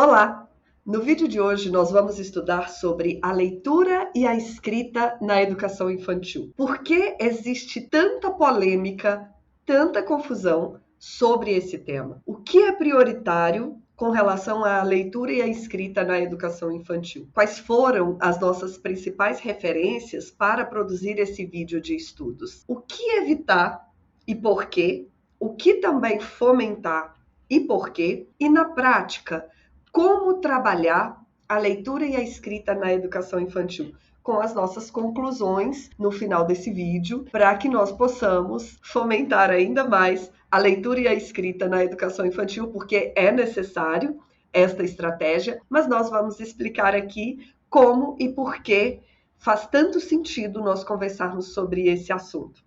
Olá! No vídeo de hoje nós vamos estudar sobre a leitura e a escrita na educação infantil. Por que existe tanta polêmica, tanta confusão sobre esse tema? O que é prioritário com relação à leitura e à escrita na educação infantil? Quais foram as nossas principais referências para produzir esse vídeo de estudos? O que evitar e por quê? O que também fomentar e por quê? E na prática, como trabalhar a leitura e a escrita na educação infantil, com as nossas conclusões no final desse vídeo, para que nós possamos fomentar ainda mais a leitura e a escrita na educação infantil, porque é necessário esta estratégia, mas nós vamos explicar aqui como e por que faz tanto sentido nós conversarmos sobre esse assunto.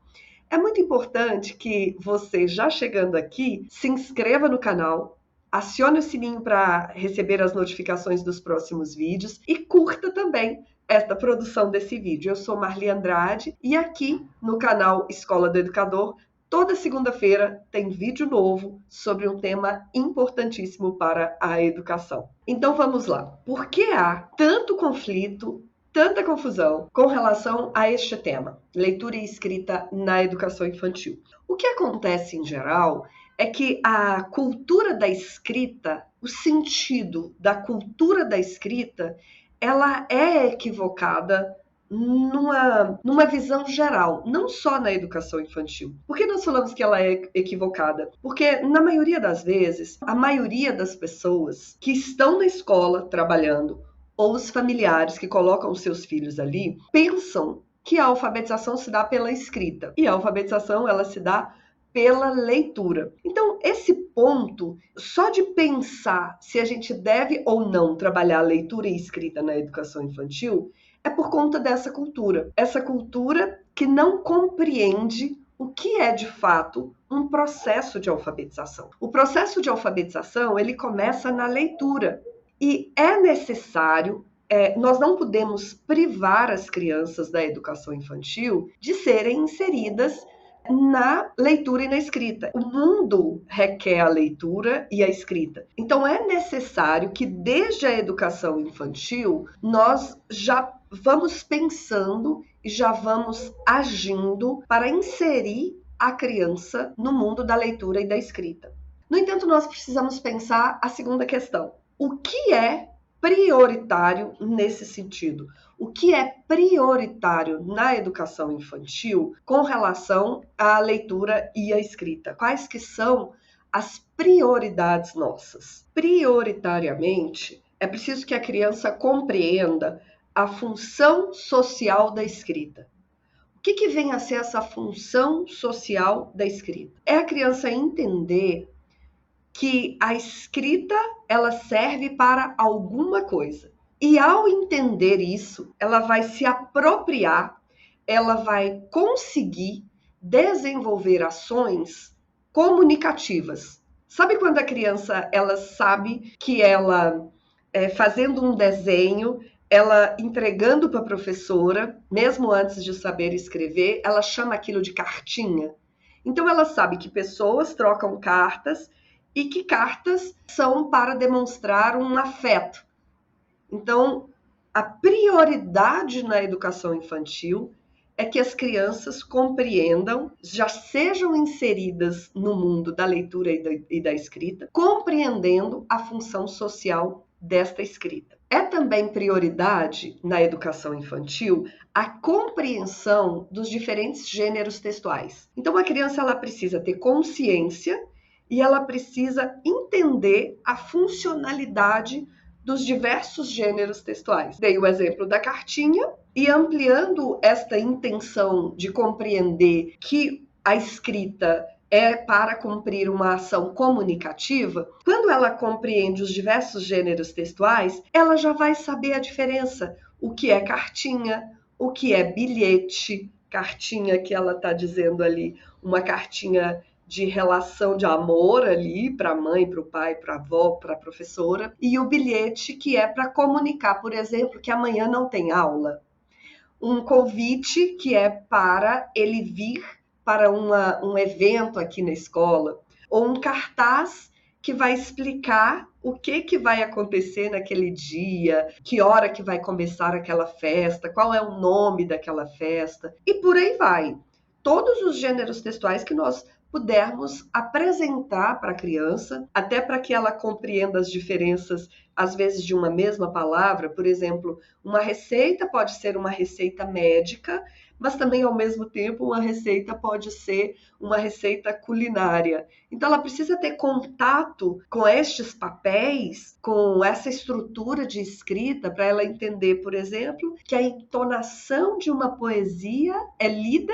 É muito importante que você, já chegando aqui, se inscreva no canal, acione o sininho para receber as notificações dos próximos vídeos e curta também esta produção desse vídeo. Eu sou Marli Andrade e aqui no canal Escola do Educador, toda segunda-feira tem vídeo novo sobre um tema importantíssimo para a educação. Então vamos lá. Por que há tanto conflito, tanta confusão com relação a este tema, leitura e escrita na educação infantil? O que acontece em geral é que a cultura da escrita, o sentido da cultura da escrita, ela é equivocada numa visão geral, não só na educação infantil. Por que nós falamos que ela é equivocada? Porque, na maioria das vezes, a maioria das pessoas que estão na escola trabalhando, ou os familiares que colocam os seus filhos ali, pensam que a alfabetização se dá pela escrita. E a alfabetização, ela se dá pela leitura. Então, esse ponto, só de pensar se a gente deve ou não trabalhar leitura e escrita na educação infantil, é por conta dessa cultura. Essa cultura que não compreende o que é, de fato, um processo de alfabetização. O processo de alfabetização, ele começa na leitura. E é necessário, nós não podemos privar as crianças da educação infantil de serem inseridas na leitura e na escrita. O mundo requer a leitura e a escrita. Então é necessário que desde a educação infantil nós já vamos pensando e já vamos agindo para inserir a criança no mundo da leitura e da escrita. No entanto, nós precisamos pensar a segunda questão. O que é prioritário nesse sentido? O que é prioritário na educação infantil com relação à leitura e à escrita? Quais que são as prioridades nossas? Prioritariamente, é preciso que a criança compreenda a função social da escrita. O que vem a ser essa função social da escrita? É a criança entender que a escrita ela serve para alguma coisa. E ao entender isso, ela vai se apropriar, ela vai conseguir desenvolver ações comunicativas. Sabe quando a criança ela sabe que ela, fazendo um desenho, ela entregando para a professora, mesmo antes de saber escrever, ela chama aquilo de cartinha. Então ela sabe que pessoas trocam cartas e que cartas são para demonstrar um afeto. Então, a prioridade na educação infantil é que as crianças compreendam, já sejam inseridas no mundo da leitura e da escrita, compreendendo a função social desta escrita. É também prioridade na educação infantil a compreensão dos diferentes gêneros textuais. Então, a criança ela precisa ter consciência e ela precisa entender a funcionalidade dos diversos gêneros textuais. Dei o exemplo da cartinha e ampliando esta intenção de compreender que a escrita é para cumprir uma ação comunicativa, quando ela compreende os diversos gêneros textuais, ela já vai saber a diferença, o que é cartinha, o que é bilhete, cartinha que ela está dizendo ali, uma cartinha de relação de amor ali para a mãe, para o pai, para a avó, para a professora, e o bilhete que é para comunicar, por exemplo, que amanhã não tem aula. Um convite que é para ele vir para um evento aqui na escola, ou um cartaz que vai explicar o que vai acontecer naquele dia, que hora que vai começar aquela festa, qual é o nome daquela festa, e por aí vai. Todos os gêneros textuais que nós pudermos apresentar para a criança, até para que ela compreenda as diferenças, às vezes, de uma mesma palavra. Por exemplo, uma receita pode ser uma receita médica, mas também, ao mesmo tempo, uma receita pode ser uma receita culinária. Então, ela precisa ter contato com estes papéis, com essa estrutura de escrita, para ela entender, por exemplo, que a entonação de uma poesia é lida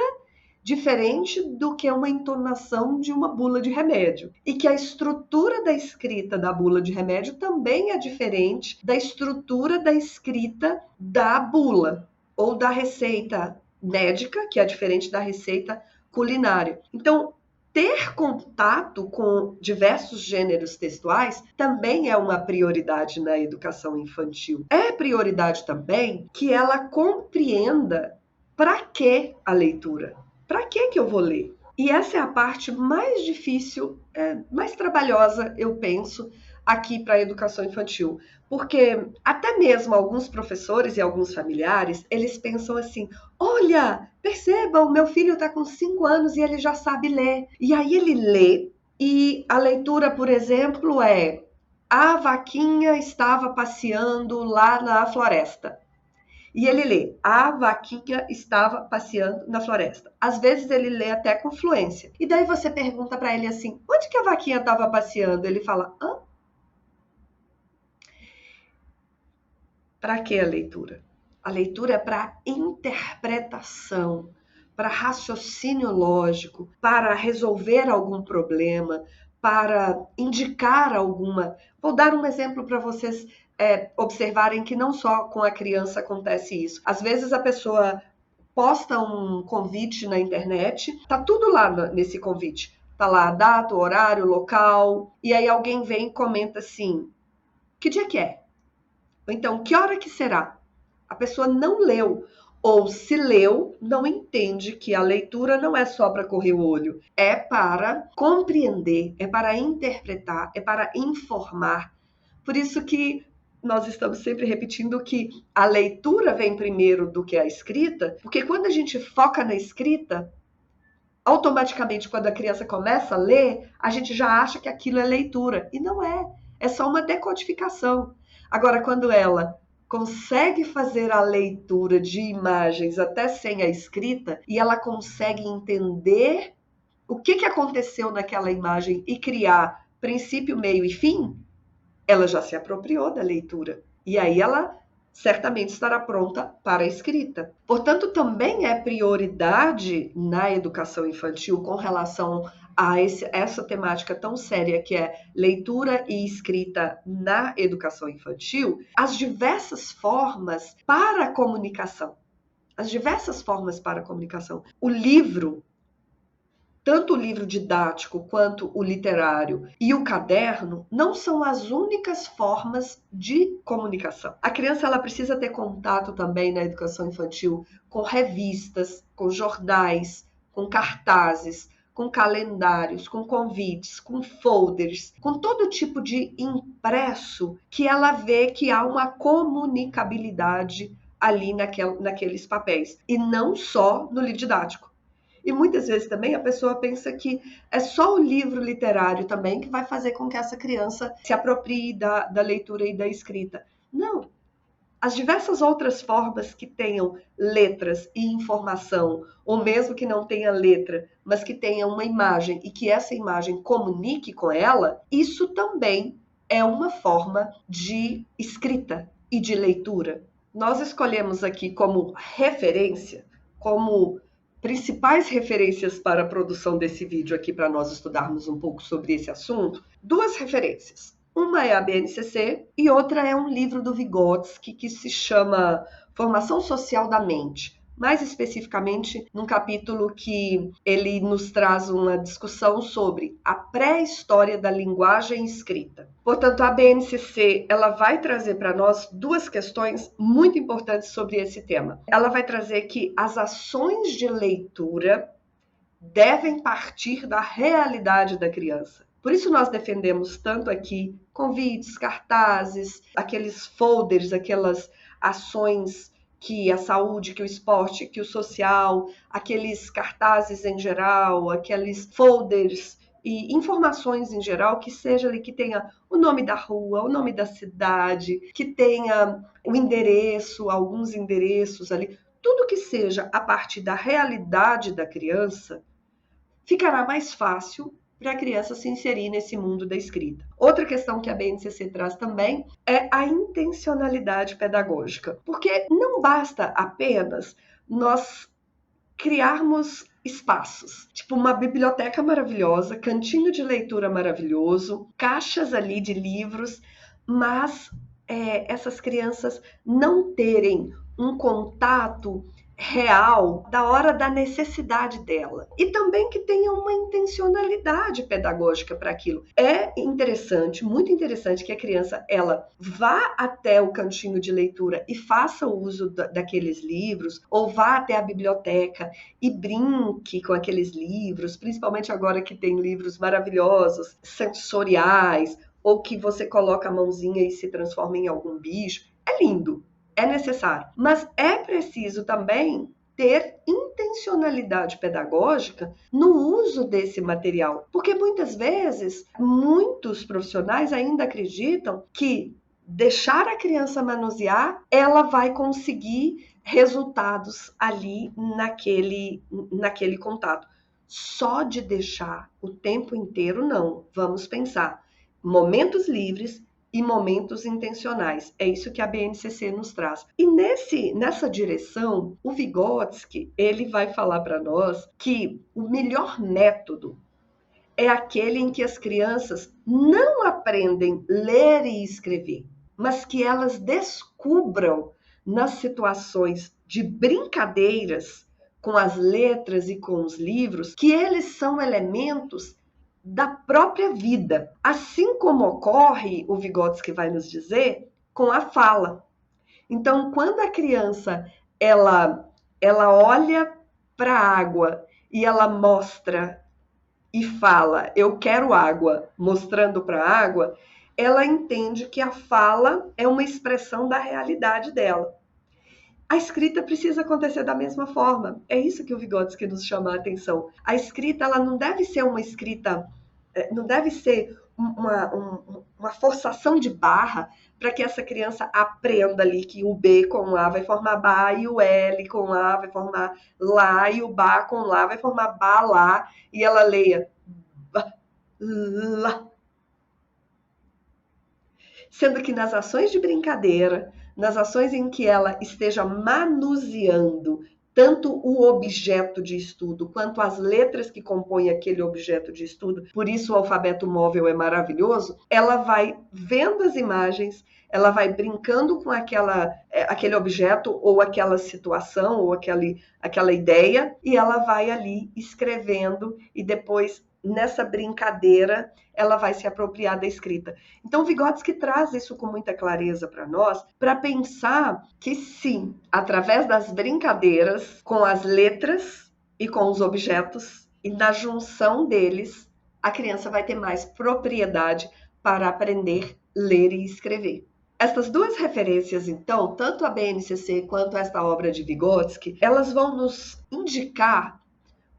diferente do que uma entonação de uma bula de remédio. E que a estrutura da escrita da bula de remédio também é diferente da estrutura da escrita da bula ou da receita médica, que é diferente da receita culinária. Então, ter contato com diversos gêneros textuais também é uma prioridade na educação infantil. É prioridade também que ela compreenda para que a leitura. Para que eu vou ler? E essa é a parte mais difícil, mais trabalhosa, eu penso, aqui para a educação infantil. Porque até mesmo alguns professores e alguns familiares, eles pensam assim, olha, perceba, o meu filho está com 5 anos e ele já sabe ler. E aí ele lê, e a leitura, por exemplo, é a vaquinha estava passeando lá na floresta. E ele lê, a vaquinha estava passeando na floresta. Às vezes ele lê até com fluência. E daí você pergunta para ele assim, onde que a vaquinha estava passeando? Ele fala, hã? Para que a leitura? A leitura é para interpretação, para raciocínio lógico, para resolver algum problema, para indicar alguma... Vou dar um exemplo para vocês observarem que não só com a criança acontece isso. Às vezes a pessoa posta um convite na internet, tá tudo lá nesse convite. Tá lá a data, o horário, o local, e aí alguém vem e comenta assim, que dia que é? Ou então, que hora que será? A pessoa não leu, ou se leu, não entende que a leitura não é só para correr o olho, é para compreender, é para interpretar, é para informar. Por isso que nós estamos sempre repetindo que a leitura vem primeiro do que a escrita, porque quando a gente foca na escrita, automaticamente, quando a criança começa a ler, a gente já acha que aquilo é leitura. E não é. É só uma decodificação. Agora, quando ela consegue fazer a leitura de imagens até sem a escrita, e ela consegue entender o que aconteceu naquela imagem e criar princípio, meio e fim, ela já se apropriou da leitura. E aí ela certamente estará pronta para a escrita. Portanto, também é prioridade na educação infantil com relação a essa temática tão séria que é leitura e escrita na educação infantil, as diversas formas para a comunicação. As diversas formas para a comunicação. O livro, tanto o livro didático quanto o literário e o caderno não são as únicas formas de comunicação. A criança ela precisa ter contato também na educação infantil com revistas, com jornais, com cartazes, com calendários, com convites, com folders, com todo tipo de impresso que ela vê que há uma comunicabilidade ali naqueles papéis. E não só no livro didático. E muitas vezes também a pessoa pensa que é só o livro literário também que vai fazer com que essa criança se aproprie da leitura e da escrita. Não. As diversas outras formas que tenham letras e informação, ou mesmo que não tenha letra, mas que tenha uma imagem e que essa imagem comunique com ela, isso também é uma forma de escrita e de leitura. Nós escolhemos aqui como referência, como principais referências para a produção desse vídeo aqui, para nós estudarmos um pouco sobre esse assunto, 2 referências. Uma é a BNCC e outra é um livro do Vygotsky que se chama Formação Social da Mente. Mais especificamente, num capítulo que ele nos traz uma discussão sobre a pré-história da linguagem escrita. Portanto, a BNCC ela vai trazer para nós 2 questões muito importantes sobre esse tema. Ela vai trazer que as ações de leitura devem partir da realidade da criança. Por isso nós defendemos tanto aqui convites, cartazes, aqueles folders, aquelas ações que a saúde, que o esporte, que o social, aqueles cartazes em geral, aqueles folders e informações em geral que seja ali, que tenha o nome da rua, o nome da cidade, que tenha o endereço, alguns endereços ali, tudo que seja a partir da realidade da criança, ficará mais fácil para a criança se inserir nesse mundo da escrita. Outra questão que a BNCC traz também é a intencionalidade pedagógica, porque não basta apenas nós criarmos espaços, tipo uma biblioteca maravilhosa, cantinho de leitura maravilhoso, caixas ali de livros, mas essas crianças não terem um contato real da hora da necessidade dela e também que tenha uma intencionalidade pedagógica para aquilo. É interessante, muito interessante que a criança ela vá até o cantinho de leitura e faça o uso daqueles livros ou vá até a biblioteca e brinque com aqueles livros, principalmente agora que tem livros maravilhosos, sensoriais, ou que você coloca a mãozinha e se transforma em algum bicho. É lindo, é necessário, mas é preciso também ter intencionalidade pedagógica no uso desse material, porque muitas vezes muitos profissionais ainda acreditam que deixar a criança manusear, ela vai conseguir resultados ali naquele contato. Só de deixar o tempo inteiro, não. Vamos pensar momentos livres e momentos intencionais. É isso que a BNCC nos traz. E nessa direção, o Vygotsky, ele vai falar para nós que o melhor método é aquele em que as crianças não aprendem ler e escrever, mas que elas descubram nas situações de brincadeiras com as letras e com os livros que eles são elementos da própria vida, assim como ocorre, o Vygotsky vai nos dizer, com a fala. Então, quando a criança ela olha para a água e ela mostra e fala, eu quero água, mostrando para a água, ela entende que a fala é uma expressão da realidade dela. A escrita precisa acontecer da mesma forma. É isso que o Vygotsky nos chama a atenção. A escrita ela não deve ser uma escrita, não deve ser uma forçação de barra para que essa criança aprenda ali que o B com A vai formar Bá e o L com A vai formar Lá e o Bá com Lá vai formar Bá, Lá e ela leia Lá. Sendo que nas ações de brincadeira, nas ações em que ela esteja manuseando tanto o objeto de estudo quanto as letras que compõem aquele objeto de estudo, por isso o alfabeto móvel é maravilhoso, ela vai vendo as imagens, ela vai brincando com aquele objeto ou aquela situação ou aquela ideia e ela vai ali escrevendo e depois nessa brincadeira ela vai se apropriar da escrita. Então, Vygotsky traz isso com muita clareza para nós, para pensar que sim, através das brincadeiras com as letras e com os objetos e na junção deles, a criança vai ter mais propriedade para aprender a ler e escrever. Estas duas referências, então, tanto a BNCC quanto esta obra de Vygotsky, elas vão nos indicar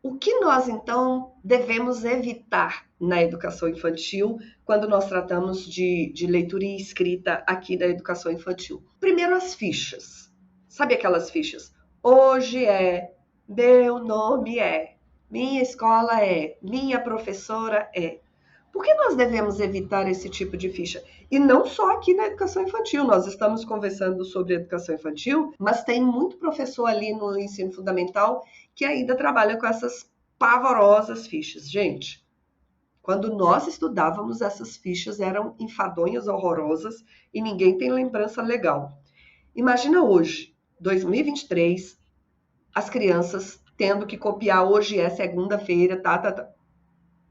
o que nós, então, devemos evitar na educação infantil quando nós tratamos de leitura e escrita aqui na educação infantil? Primeiro, as fichas. Sabe aquelas fichas? Hoje é, meu nome é, minha escola é, minha professora é. Por que nós devemos evitar esse tipo de ficha? E não só aqui na educação infantil, nós estamos conversando sobre educação infantil, mas tem muito professor ali no ensino fundamental que ainda trabalha com essas pavorosas fichas. Gente, quando nós estudávamos, essas fichas eram enfadonhas, horrorosas, e ninguém tem lembrança legal. Imagina hoje, 2023, as crianças tendo que copiar hoje é segunda-feira, tá.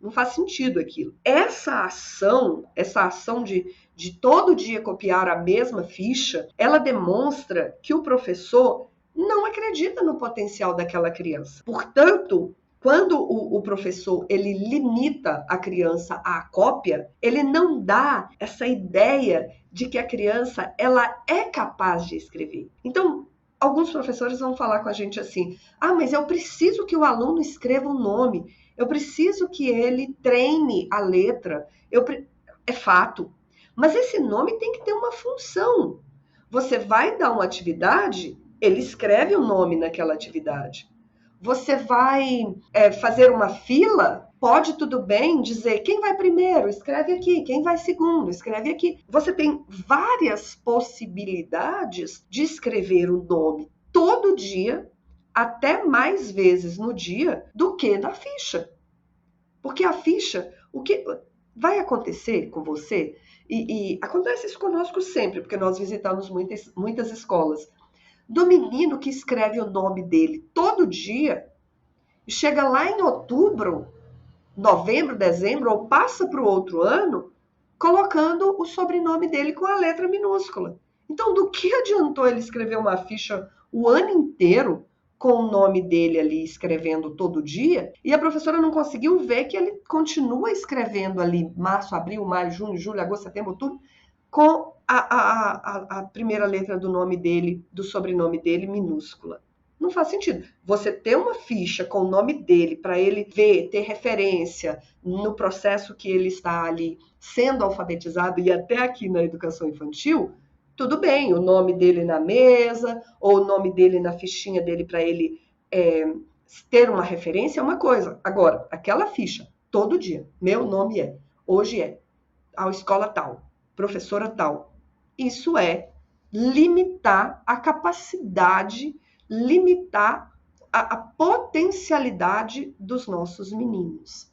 Não faz sentido aquilo. Essa ação de todo dia copiar a mesma ficha, ela demonstra que o professor não acredita no potencial daquela criança. Portanto, Quando o professor ele limita a criança à cópia, ele não dá essa ideia de que a criança ela é capaz de escrever. Então, alguns professores vão falar com a gente assim: ah, mas eu preciso que o aluno escreva um nome, eu preciso que ele treine a letra. É fato, mas esse nome tem que ter uma função. Você vai dar uma atividade, ele escreve o nome naquela atividade. Você vai fazer uma fila, pode tudo bem dizer quem vai primeiro, escreve aqui, quem vai segundo, escreve aqui. Você tem várias possibilidades de escrever o nome todo dia, até mais vezes no dia, do que na ficha. Porque a ficha, o que vai acontecer com você, e acontece isso conosco sempre, porque nós visitamos muitas escolas, do menino que escreve o nome dele todo dia, e chega lá em outubro, novembro, dezembro, ou passa para o outro ano, colocando o sobrenome dele com a letra minúscula. Então, do que adiantou ele escrever uma ficha o ano inteiro com o nome dele ali escrevendo todo dia, e a professora não conseguiu ver que ele continua escrevendo ali março, abril, maio, junho, julho, agosto, setembro, outubro, com a primeira letra do nome dele, do sobrenome dele, minúscula. Não faz sentido. Você ter uma ficha com o nome dele para ele ver, ter referência no processo que ele está ali sendo alfabetizado e até aqui na educação infantil, tudo bem, o nome dele na mesa ou o nome dele na fichinha dele para ele ter uma referência é uma coisa. Agora, aquela ficha, todo dia, meu nome é, hoje é, a escola tal, professora tal, isso é limitar a capacidade, limitar a potencialidade dos nossos meninos.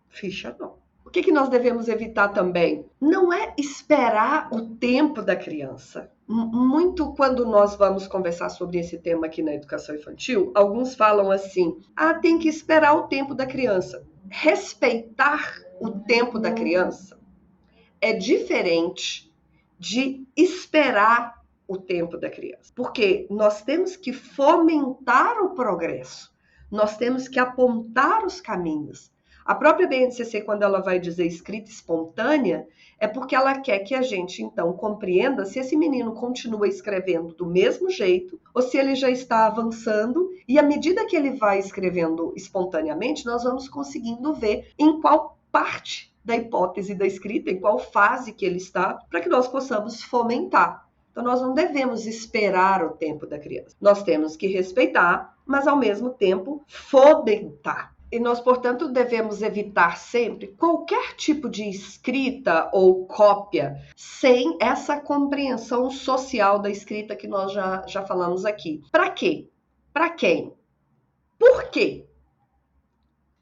Ficha não. O que nós devemos evitar também? Não é esperar o tempo da criança. Muito quando nós vamos conversar sobre esse tema aqui na educação infantil, alguns falam assim: ah, tem que esperar o tempo da criança. Respeitar o tempo da criança é diferente de esperar o tempo da criança. Porque nós temos que fomentar o progresso, nós temos que apontar os caminhos. A própria BNCC, quando ela vai dizer escrita espontânea, é porque ela quer que a gente, então, compreenda se esse menino continua escrevendo do mesmo jeito ou se ele já está avançando, e à medida que ele vai escrevendo espontaneamente, nós vamos conseguindo ver em qual parte da hipótese da escrita, em qual fase que ele está, para que nós possamos fomentar. Então, nós não devemos esperar o tempo da criança. Nós temos que respeitar, mas, ao mesmo tempo, fomentar. E nós, portanto, devemos evitar sempre qualquer tipo de escrita ou cópia sem essa compreensão social da escrita que nós já falamos aqui. Para quê? Para quem? Por quê?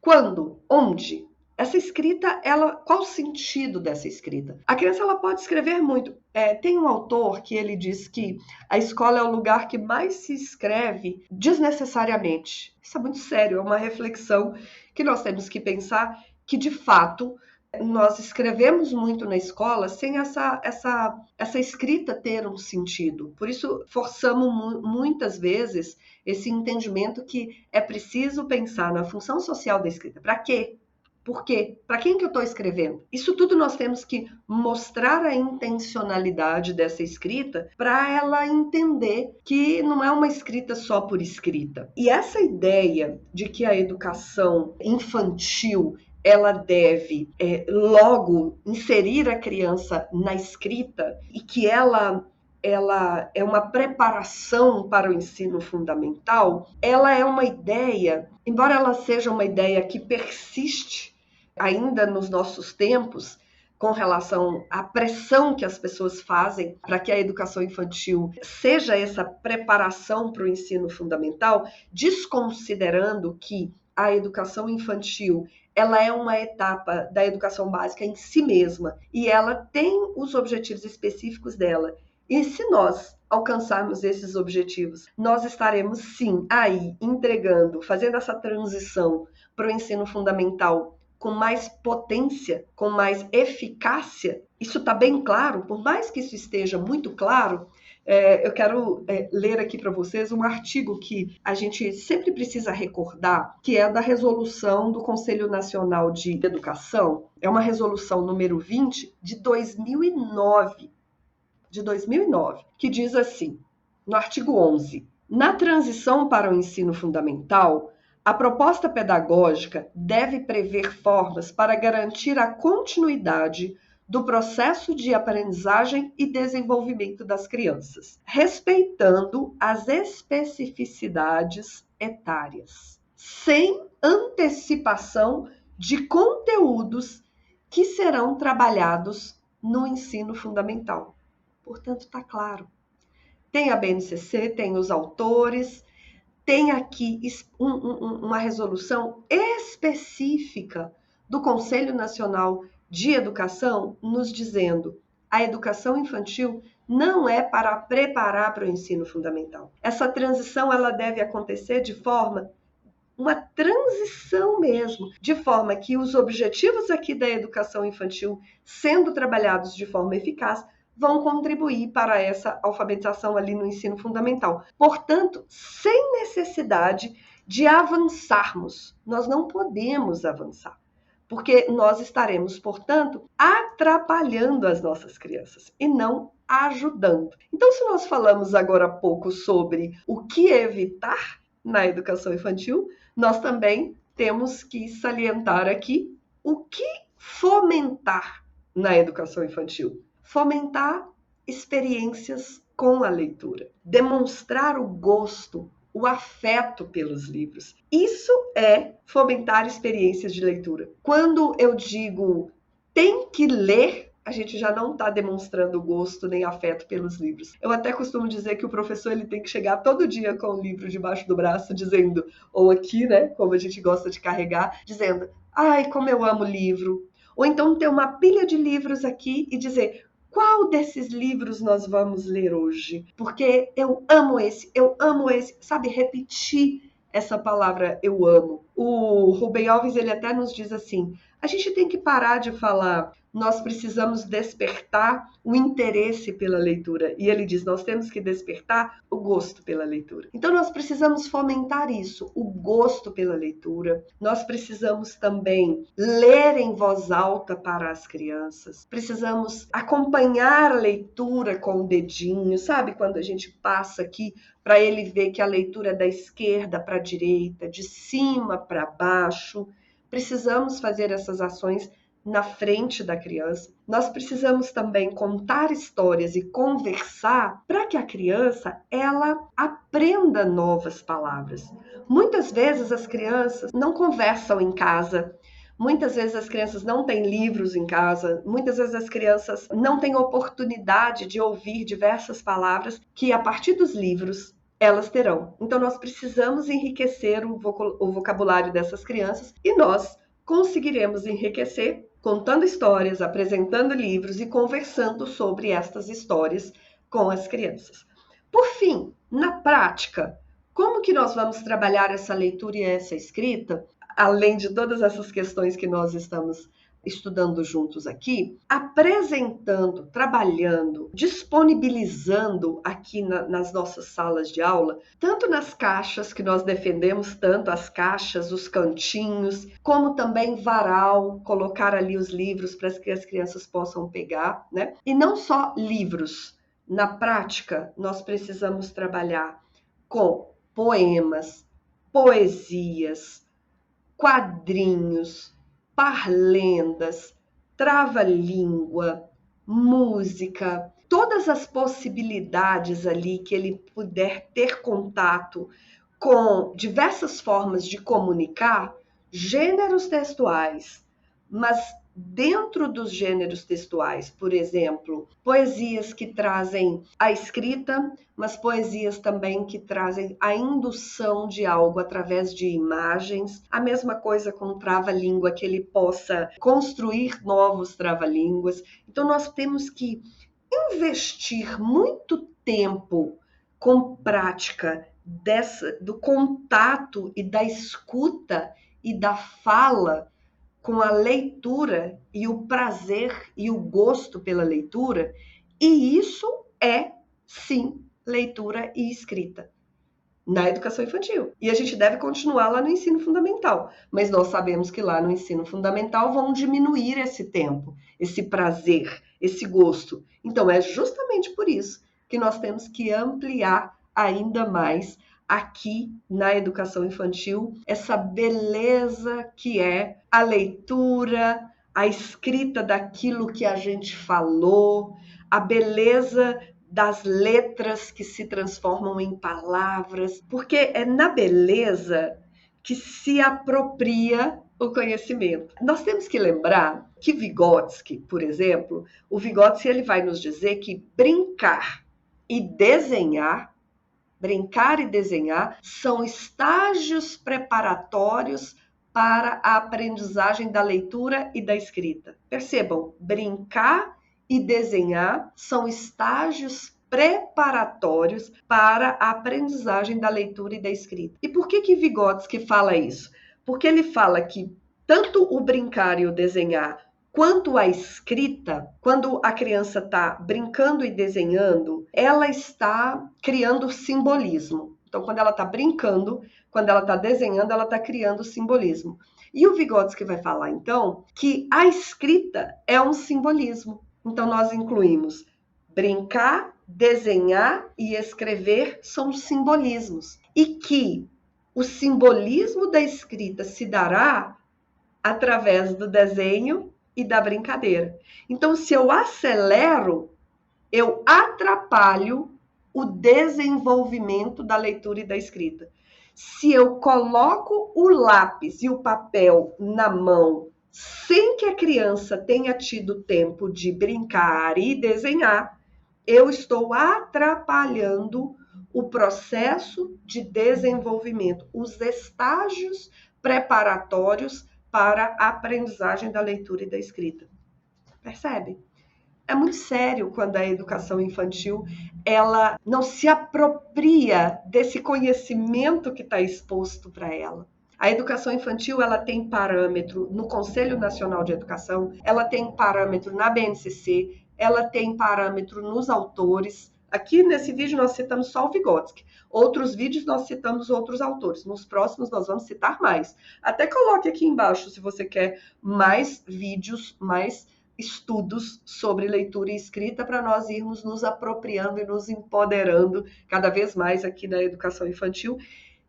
Quando? Onde? Essa escrita, qual o sentido dessa escrita? A criança ela pode escrever muito. Tem um autor que ele diz que a escola é o lugar que mais se escreve desnecessariamente. Isso é muito sério, é uma reflexão que nós temos que pensar que, de fato, nós escrevemos muito na escola sem essa escrita ter um sentido. Por isso, forçamos muitas vezes esse entendimento que é preciso pensar na função social da escrita. Para quê? Por quê? Para quem que eu estou escrevendo? Isso tudo nós temos que mostrar a intencionalidade dessa escrita para ela entender que não é uma escrita só por escrita. E essa ideia de que a educação infantil ela deve logo inserir a criança na escrita e que ela é uma preparação para o ensino fundamental, ela é uma ideia, embora ela seja uma ideia que persiste ainda nos nossos tempos, com relação à pressão que as pessoas fazem para que a educação infantil seja essa preparação para o ensino fundamental, desconsiderando que a educação infantil ela é uma etapa da educação básica em si mesma e ela tem os objetivos específicos dela. E se nós alcançarmos esses objetivos, nós estaremos sim aí entregando, fazendo essa transição para o ensino fundamental com mais potência, com mais eficácia. Isso está bem claro, por mais que isso esteja muito claro, eu quero ler aqui para vocês um artigo que a gente sempre precisa recordar, que é da resolução do Conselho Nacional de Educação. É uma resolução número 20 de 2009, que diz assim, no artigo 11, na transição para o ensino fundamental, a proposta pedagógica deve prever formas para garantir a continuidade do processo de aprendizagem e desenvolvimento das crianças, respeitando as especificidades etárias, sem antecipação de conteúdos que serão trabalhados no ensino fundamental. Portanto, está claro. Tem a BNCC, tem os autores, tem aqui uma resolução específica do Conselho Nacional de Educação nos dizendo a educação infantil não é para preparar para o ensino fundamental. Essa transição ela deve acontecer de forma, uma transição mesmo, de forma que os objetivos aqui da educação infantil, sendo trabalhados de forma eficaz, vão contribuir para essa alfabetização ali no ensino fundamental. Portanto, sem necessidade de avançarmos, nós não podemos avançar, porque nós estaremos, portanto, atrapalhando as nossas crianças e não ajudando. Então, se nós falamos agora há pouco sobre o que evitar na educação infantil, nós também temos que salientar aqui o que fomentar na educação infantil. Fomentar experiências com a leitura, demonstrar o gosto, o afeto pelos livros. Isso é fomentar experiências de leitura. Quando eu digo tem que ler, a gente já não está demonstrando gosto nem afeto pelos livros. Eu até costumo dizer que o professor ele tem que chegar todo dia com o livro debaixo do braço, dizendo, ou aqui, né, como a gente gosta de carregar, dizendo, ai, como eu amo livro. Ou então ter uma pilha de livros aqui e dizer, qual desses livros nós vamos ler hoje? Porque eu amo esse, sabe, repetir essa palavra eu amo. O Rubem Alves, ele até nos diz assim, a gente tem que parar de falar, nós precisamos despertar o interesse pela leitura. E ele diz, nós temos que despertar o gosto pela leitura. Então, nós precisamos fomentar isso, o gosto pela leitura. Nós precisamos também ler em voz alta para as crianças. Precisamos acompanhar a leitura com o dedinho, sabe? Quando a gente passa aqui para ele ver que a leitura é da esquerda para a direita, de cima para baixo. Precisamos fazer essas ações na frente da criança. Nós precisamos também contar histórias e conversar para que a criança ela aprenda novas palavras. Muitas vezes as crianças não conversam em casa. Muitas vezes as crianças não têm livros em casa, muitas vezes as crianças não têm oportunidade de ouvir diversas palavras que a partir dos livros elas terão. Então nós precisamos enriquecer o vocabulário dessas crianças e nós conseguiremos enriquecer contando histórias, apresentando livros e conversando sobre estas histórias com as crianças. Por fim, na prática, como que nós vamos trabalhar essa leitura e essa escrita, além de todas essas questões que nós estamos estudando juntos aqui, apresentando, trabalhando, disponibilizando aqui nas nossas salas de aula, tanto nas caixas que nós defendemos tanto, as caixas, os cantinhos, como também varal, colocar ali os livros para que as crianças possam pegar, né? E não só livros. Na prática, nós precisamos trabalhar com poemas, poesias, quadrinhos, parlendas, trava-língua, música, todas as possibilidades ali que ele puder ter contato com diversas formas de comunicar, gêneros textuais, mas dentro dos gêneros textuais, por exemplo, poesias que trazem a escrita, mas poesias também que trazem a indução de algo através de imagens. A mesma coisa com o trava-língua, que ele possa construir novos trava-línguas. Então, nós temos que investir muito tempo com prática do contato e da escuta e da fala com a leitura e o prazer e o gosto pela leitura, e isso é, sim, leitura e escrita na educação infantil. E a gente deve continuar lá no ensino fundamental, mas nós sabemos que lá no ensino fundamental vão diminuir esse tempo, esse prazer, esse gosto. Então é justamente por isso que nós temos que ampliar ainda mais aqui na educação infantil essa beleza que é a leitura, a escrita daquilo que a gente falou, a beleza das letras que se transformam em palavras, porque é na beleza que se apropria o conhecimento. Nós temos que lembrar que Vygotsky, por exemplo, o Vygotsky ele vai nos dizer que brincar e desenhar são estágios preparatórios para a aprendizagem da leitura e da escrita. Percebam, brincar e desenhar são estágios preparatórios para a aprendizagem da leitura e da escrita. E por que Vygotsky fala isso? Porque ele fala que tanto o brincar e o desenhar quanto a escrita, quando a criança está brincando e desenhando, ela está criando simbolismo. Então, quando ela está brincando, quando ela está desenhando, ela está criando simbolismo. E o Vygotsky vai falar, então, que a escrita é um simbolismo. Então, nós incluímos brincar, desenhar e escrever são simbolismos. E que o simbolismo da escrita se dará através do desenho e da brincadeira. Então, se eu acelero, eu atrapalho o desenvolvimento da leitura e da escrita. Se eu coloco o lápis e o papel na mão sem que a criança tenha tido tempo de brincar e desenhar, eu estou atrapalhando o processo de desenvolvimento, os estágios preparatórios para a aprendizagem da leitura e da escrita. Percebe? É muito sério quando a educação infantil ela não se apropria desse conhecimento que está exposto para ela. A educação infantil ela tem parâmetro no Conselho Nacional de Educação, ela tem parâmetro na BNCC, ela tem parâmetro nos autores. Aqui nesse vídeo nós citamos só o Vygotsky. Outros vídeos nós citamos outros autores. Nos próximos nós vamos citar mais. Até coloque aqui embaixo se você quer mais vídeos, mais estudos sobre leitura e escrita para nós irmos nos apropriando e nos empoderando cada vez mais aqui na educação infantil,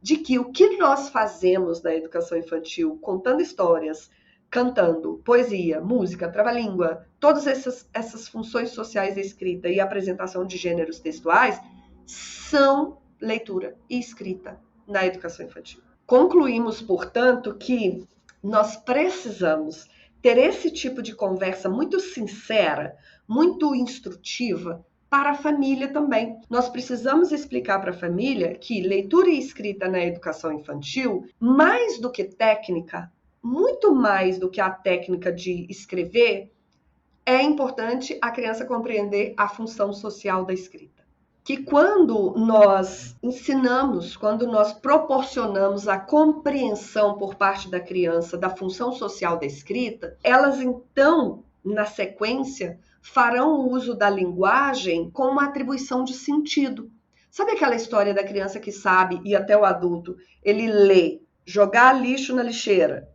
de que o que nós fazemos na educação infantil, contando histórias, cantando, poesia, música, trava-língua, todas essas funções sociais da escrita e apresentação de gêneros textuais, são leitura e escrita na educação infantil. Concluímos, portanto, que nós precisamos ter esse tipo de conversa muito sincera, muito instrutiva, para a família também. Nós precisamos explicar para a família que leitura e escrita na educação infantil, mais do que técnica, muito mais do que a técnica de escrever, é importante a criança compreender a função social da escrita. Que quando nós ensinamos, quando nós proporcionamos a compreensão por parte da criança da função social da escrita, elas então, na sequência, farão o uso da linguagem com uma atribuição de sentido. Sabe aquela história da criança que sabe, e até o adulto, ele lê, jogar lixo na lixeira,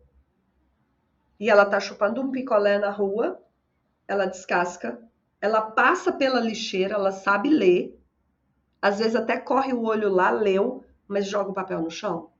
e ela está chupando um picolé na rua, ela descasca, ela passa pela lixeira, ela sabe ler, às vezes até corre o olho lá, leu, mas joga o papel no chão?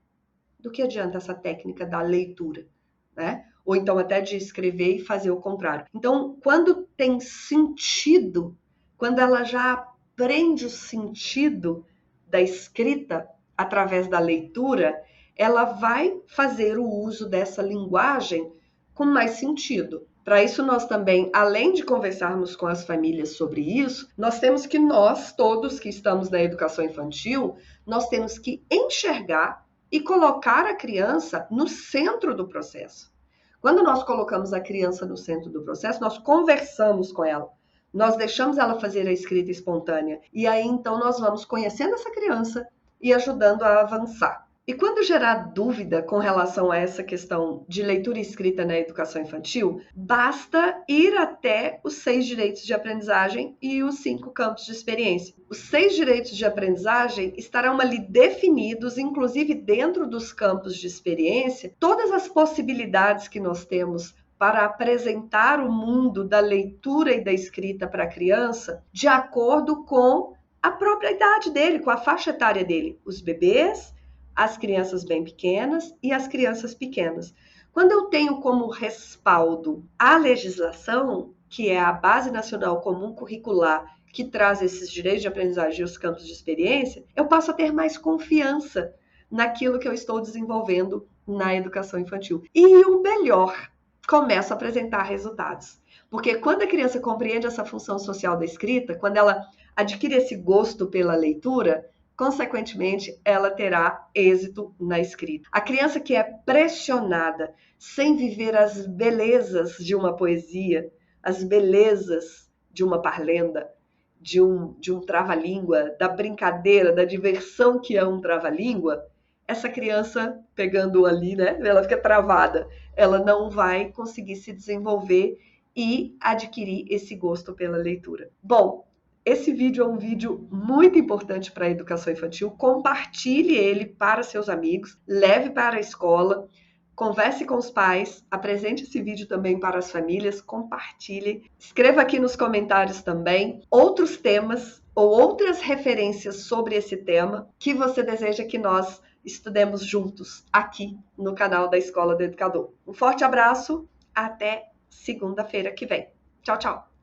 Do que adianta essa técnica da leitura, né? Ou então até de escrever e fazer o contrário. Então, quando tem sentido, quando ela já aprende o sentido da escrita através da leitura, ela vai fazer o uso dessa linguagem com mais sentido. Para isso, nós também, além de conversarmos com as famílias sobre isso, nós temos que nós, todos que estamos na educação infantil, nós temos que enxergar e colocar a criança no centro do processo. Quando nós colocamos a criança no centro do processo, nós conversamos com ela, nós deixamos ela fazer a escrita espontânea, e aí então nós vamos conhecendo essa criança e ajudando a avançar. E quando gerar dúvida com relação a essa questão de leitura e escrita na educação infantil, basta ir até os 6 direitos de aprendizagem e os 5 campos de experiência. Os 6 direitos de aprendizagem estarão ali definidos, inclusive dentro dos campos de experiência, todas as possibilidades que nós temos para apresentar o mundo da leitura e da escrita para a criança de acordo com a própria idade dele, com a faixa etária dele. Os bebês, as crianças bem pequenas e as crianças pequenas. Quando eu tenho como respaldo a legislação, que é a Base Nacional Comum Curricular, que traz esses direitos de aprendizagem e os campos de experiência, eu passo a ter mais confiança naquilo que eu estou desenvolvendo na educação infantil. E o melhor, começo a apresentar resultados. Porque quando a criança compreende essa função social da escrita, quando ela adquire esse gosto pela leitura, consequentemente, ela terá êxito na escrita. A criança que é pressionada sem viver as belezas de uma poesia, as belezas de uma parlenda, de um trava-língua, da brincadeira, da diversão que é um trava-língua, essa criança, pegando ali, né, ela fica travada. Ela não vai conseguir se desenvolver e adquirir esse gosto pela leitura. Bom, esse vídeo é um vídeo muito importante para a educação infantil. Compartilhe ele para seus amigos, leve para a escola, converse com os pais, apresente esse vídeo também para as famílias, compartilhe. Escreva aqui nos comentários também outros temas ou outras referências sobre esse tema que você deseja que nós estudemos juntos aqui no canal da Escola do Educador. Um forte abraço, até segunda-feira que vem. Tchau, tchau!